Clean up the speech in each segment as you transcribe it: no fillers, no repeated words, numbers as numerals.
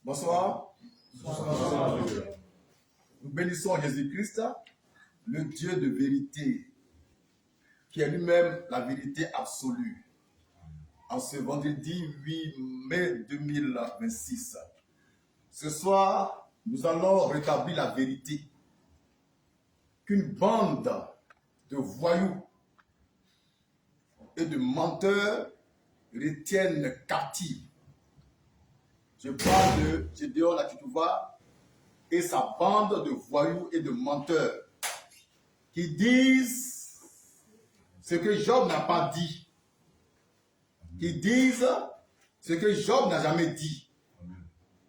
Bonsoir. Bonsoir. Nous bénissons Jésus-Christ, le Dieu de vérité, qui est lui-même la vérité absolue. En ce vendredi 8 mai 2026, ce soir, nous allons rétablir la vérité qu'une bande de voyous et de menteurs retiennent captifs. Je parle de Gédéon Akitouba et sa bande de voyous et de menteurs qui disent ce que Job n'a pas dit, qui disent ce que Job n'a jamais dit.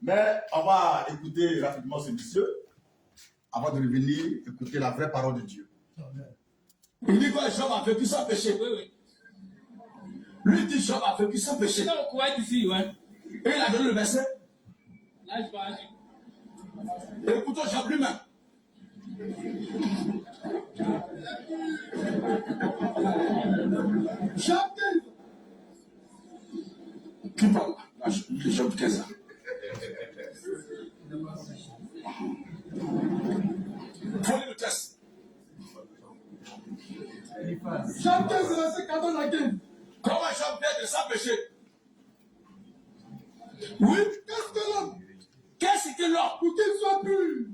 Mais on va écouter rapidement ce monsieur avant de revenir écouter la vraie parole de Dieu. Il dit que Job a vécu sans péché. Oui, oui. Lui dit Job a vécu sans péché. Et il a donné le verset. Écoutons Job lui-même. Job 15. Qui parle? Job 15. Prenez le test. Job 15, verset 14 à 15. Comment Job peut être sans péché? Oui, qu'est-ce que l'homme? Qu'est-ce que l'homme? Pour qu'il soit pur.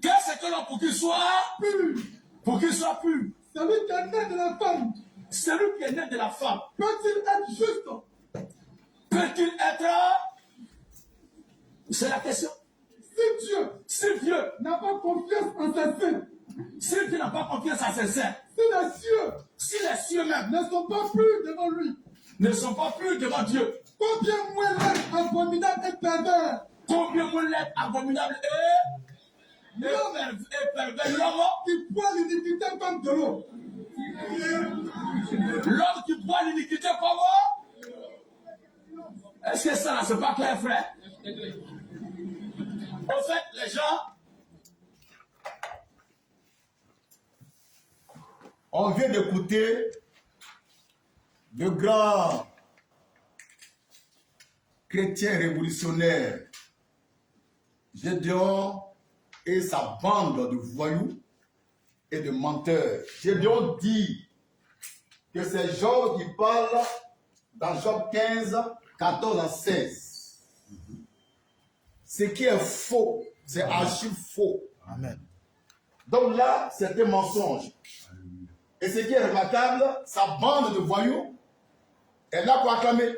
Qu'est-ce que l'homme pour qu'il soit pur? Pour qu'il soit pur. Celui qui est né de la femme. Celui qui est né de la femme. Peut-il être juste? Peut-il être? C'est la question. Si Dieu n'a pas confiance en ses saints, si Dieu n'a pas confiance en ses saints, si les cieux même ne sont pas plus devant lui, ne sont pas plus devant Dieu, combien moins l'être abominable et pervers, combien moins l'être abominable et pervers, l'homme qui boit l'iniquité comme de l'eau, l'homme qui boit l'iniquité comme eau. Est-ce que ça, c'est pas clair, frère? En fait, les gens, on vient d'écouter de grands chrétiens révolutionnaires, Gédéon et sa bande de voyous et de menteurs. Gédéon dit que c'est Job qui parle dans Job 15, 14 à 16. Ce qui est faux, c'est archi faux. Amen. Donc là, c'est un mensonge. Et ce qui est remarquable, sa bande de voyous est là pour acclamer.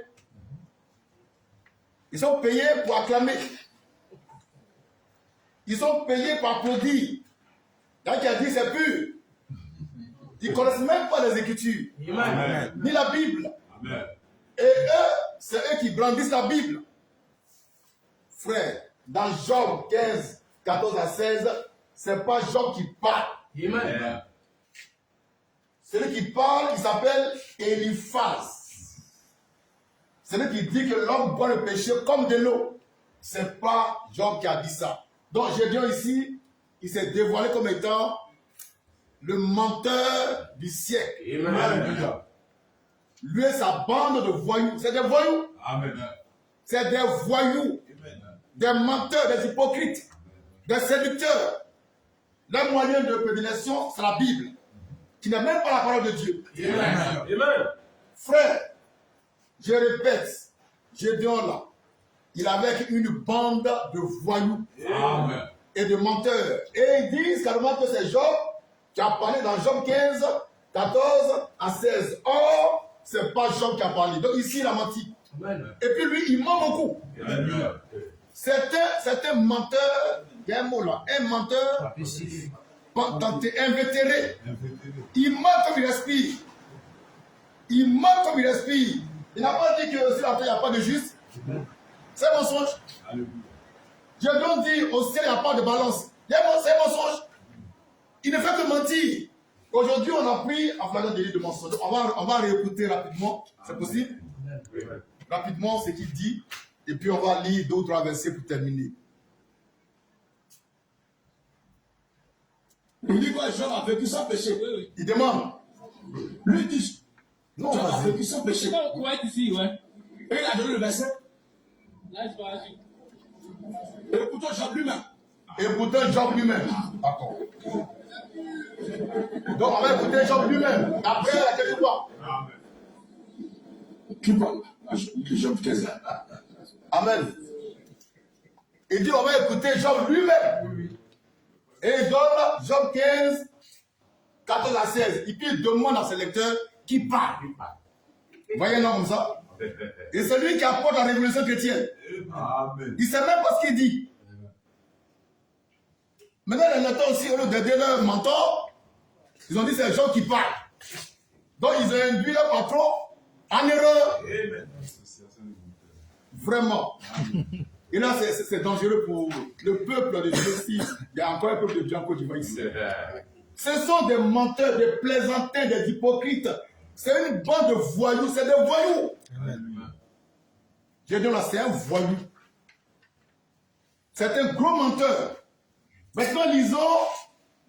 Ils sont payés pour acclamer. Ils sont payés pour applaudir. Là, qui a dit c'est pur. Ils ne connaissent même pas les Écritures, Amen. ni la Bible. Amen. Et eux, c'est eux qui brandissent la Bible. Frère, dans Job 15, 14 à 16, ce n'est pas Job qui parle. Amen. Celui qui parle, il s'appelle Eliphaz. Celui qui dit que l'homme boit le péché comme de l'eau. Ce n'est pas Job qui a dit ça. Donc Gédéon ici, il s'est dévoilé comme étant le menteur du siècle. Amen. Lui et sa bande de voyous. C'est des voyous. Amen. C'est des voyous. Des menteurs, des hypocrites, des séducteurs. Leur moyen de prédilection, c'est la Bible, qui n'est même pas la parole de Dieu. Amen. Frère, je répète, Gédéon là, il avait une bande de voyous Amen. et de menteurs. Et ils disent carrément que c'est Job qui a parlé dans Job 15, 14 à 16. Or, ce n'est pas Job qui a parlé. Donc ici, il a menti. Amen. Et puis lui, il ment beaucoup. Amen. C'est un menteur, il y a un mot là, un menteur invétéré. Il ment comme il respire. Il ment comme il respire. Il n'a pas dit que sur la terre, il n'y a pas de juste. C'est un mensonge. Je dois dire au ciel, il n'y a pas de balance. C'est un mensonge. Il ne fait que mentir. Aujourd'hui, on a pris en flagrant délit de mensonge. On va réécouter rapidement. C'est possible? Rapidement, ce qu'il dit. Et puis on va lire d'autres versets pour terminer. il dit que Job a vécu sans péché. Il demande. Lui dit Non, Job a vas-y. vécu sans péché. Et il a donné le verset. Écoutons Job lui-même. Écoutez Job lui-même. D'accord. Donc on va écouter Job lui-même. Après, quelque part. Qui parle? Job 15. Amen. Il dit on va écouter Job lui-même. Et il donne Job 15, 14 à 16. Et puis il demande à ses lecteurs qui parle. Vous voyez un homme comme ça? Et c'est lui qui apporte la révolution chrétienne. Amen. Il ne sait même pas ce qu'il dit. Maintenant, les lecteurs aussi, au lieu d'aider leur mentor, ils ont dit c'est les gens qui parlent. Donc ils ont induit leur patron en erreur. Vraiment. Et là, c'est dangereux pour le peuple de Dieu. Il y a encore un peuple de Dieu en Côte d'Ivoire ici. Ce sont des menteurs, des plaisantins, des hypocrites. C'est une bande de voyous, c'est des voyous. J'ai dit là, c'est un voyou. C'est un gros menteur. Maintenant, lisons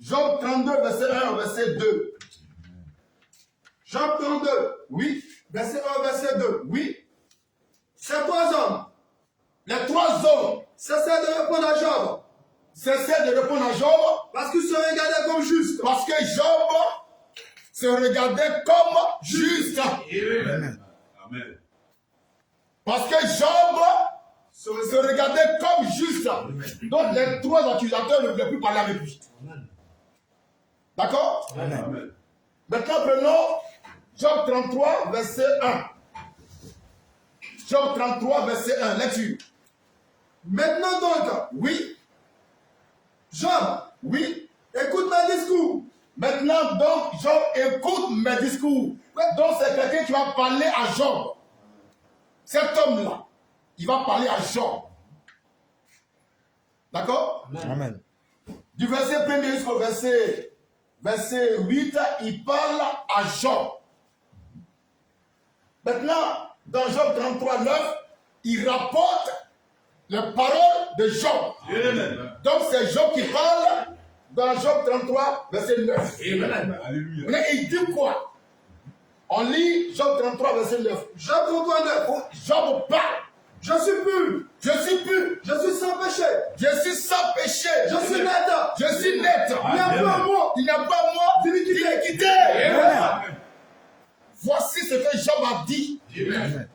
Job 32, verset 1, verset 2. Job 32. Oui. Verset 1, verset 2. Oui. Ces trois hommes Les trois hommes cessaient de répondre à Job cessaient de répondre à Job parce qu'ils se regardaient comme justes. parce que Job se regardait comme juste. Amen. Amen. Parce que Job se regardait comme juste. Donc les trois accusateurs ne voulaient plus parler avec lui. D'accord? Amen. Maintenant prenons Job 33, verset 1. Job 33, verset 1. Lecture. Maintenant donc, Oui. Job, Oui. écoute mes discours. Maintenant donc, Job écoute mes discours. Donc c'est quelqu'un qui va parler à Job. Cet homme-là, il va parler à Job. D'accord? Amen. Du verset 1 jusqu'au verset 8, il parle à Job. Maintenant, dans Job 33, 9, il rapporte les paroles de Job. Amen. Donc c'est Job qui parle dans Job 33, verset 9. Amen. Alléluia. Mais il dit quoi? On lit Job 33, verset 9. Job 33, 9. Job parle. Je suis pur. Je suis pur. Je suis sans péché. Je suis sans péché. Je suis net. Je suis net. Il n'y a pas moi. Il n'y a pas moi d'iniquité. Amen. Voici ce que Job a dit. Amen.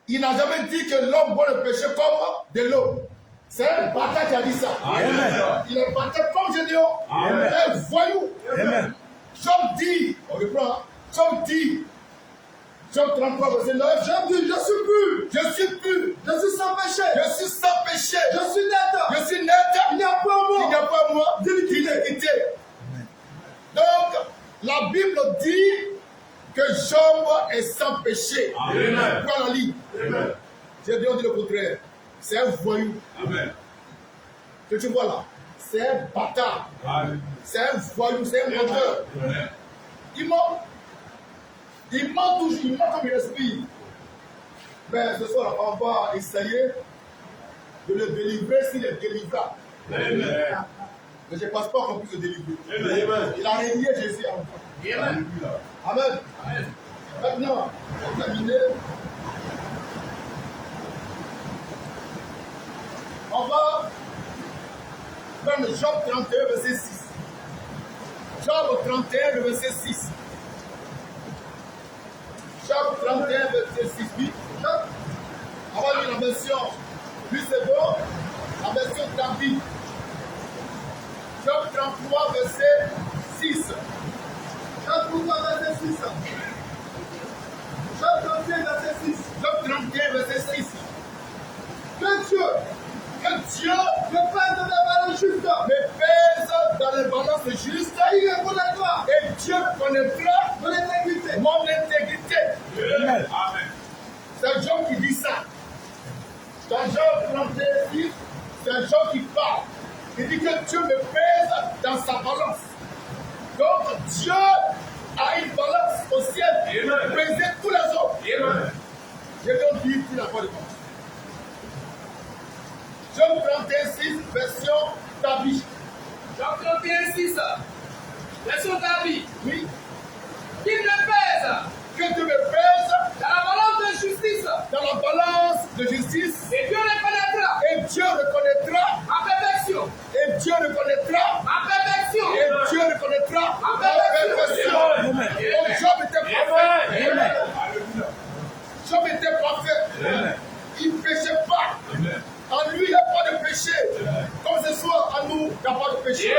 Il n'a jamais dit que l'homme boit le péché comme de l'eau. C'est un bâtard qui a dit ça. Amen. Il est bâtard comme Gédéon. Amen. Un voyou. Amen. Job dit, on reprend, hein. Job dit, Job 33, verset 9, Job dit, je suis pur. je suis pur, Je suis sans péché. je suis sans péché, Je suis net. je suis net, Il n'y a pas il n'y moi. a pas moi d'iniquité. Donc, la Bible dit que Job est sans péché. Amen. Prends la ligne. Amen. J'ai bien dit le contraire. C'est un voyou Amen. que tu vois là. C'est un bâtard. Alléluia. C'est un voyou, c'est un menteur. Amen. Il ment. Il ment toujours, il ment comme il respire. Mais ce soir, on va essayer de le délivrer s'il est délivrable. Amen. Mais je ne pense pas qu'on puisse le délivrer. Amen. Il a régné Jésus en enfant. Alléluia. Amen. Maintenant, pour terminer, on va prendre Job 31, verset 6. Job 31, le verset 6. Job 31, verset 6. Oui. On va lire la version plus bon, la version David. Job 33, verset 6. Job 33, verset 6. Job 31, verset 6. Job 31, verset 6. Que Dieu Que Dieu me fasse de la balance juste. me pèse dans les balances justes Et il reconnaîtra et Dieu connaîtra mon intégrité. mon intégrité. Amen. C'est Job qui dit ça. Dans Job 31, 6, c'est Job qui parle. Il dit que Dieu me pèse dans sa balance. Donc Dieu a une balance au ciel Amen. pour peser tous les hommes. Amen. Je vais dire plus la fois de balance. Job 31, 6, version David. Job 31, 6. Version David. Oui. Qu'il me pèse Que Dieu me pèse dans la balance de justice. dans la balance de justice Et Dieu Il ne péchait pas. En lui, il n'y a pas de péché. Comme ce soir, en nous, il n'y a pas de péché.